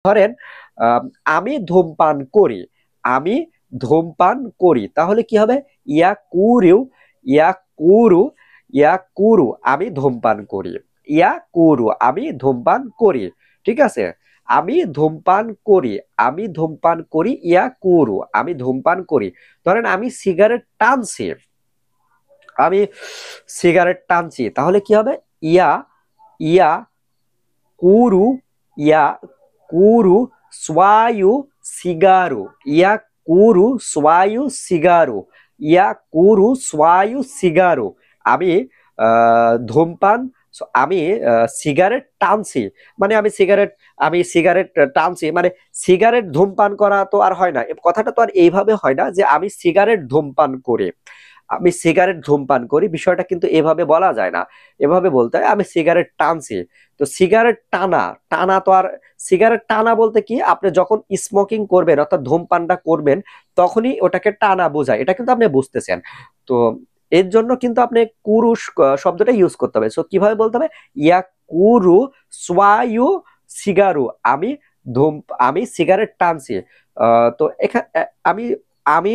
ধরেন আম, আমি ধূমপান করি, আমি ধূমপান করি, তাহলে কি হবে? ইয়াকুরু, ইয়াকুরু, ইয়াকুরু, আমি ধূমপান করি। ইয়াকুরু, আমি ধূমপান করি। ঠিক আছে, আমি ধূমপান করি, আমি ধূমপান করি, ইয়াকুরু, আমি ধূমপান করি। ধরেন আমি সিগারেট টানছি, আমি সিগারেট টানছি, তাহলে কি হবে? ইয়া, ইয়া কুরু, ইয়া কুরু সোয়ায়ু সিগারু, ইয়া কুরু সোয়ায়ু সিগারু, ইয়া কুরু সোয়ায়ু সিগারু। আমি ধূমপান, আমি সিগারেট টানছি, মানে আমি সিগারেট টানছি, মানে সিগারেট ধূমপান করা তো আর হয় না, কথাটা তো আর এইভাবে হয় না যে আমি সিগারেট ধূমপান করে, আমি সিগারেট ধূমপান করি, বিষয়টা কিন্তু এভাবে বলা যায় না। এভাবে বলতে হয় আমি সিগারেট টানছি। তো সিগারেট টানা, টানা তো আর, সিগারেট টানা বলতে কি, আপনি যখন স্মোকিং করবেন অর্থাৎ ধূমপানটা করবেন, তখনই ওটাকে টানা বোঝায়, এটা কিন্তু আপনি বুঝতেছেন। তো এর জন্য কিন্তু আপনি কুরুষ শব্দটা ইউজ করতে হবে। সো কিভাবে বলতে হবে? ইয়া কুরু সোয়ায়ু সিগারু, আমি ধূম, আমি সিগারেট টানছি। তো এখানে আমি আমি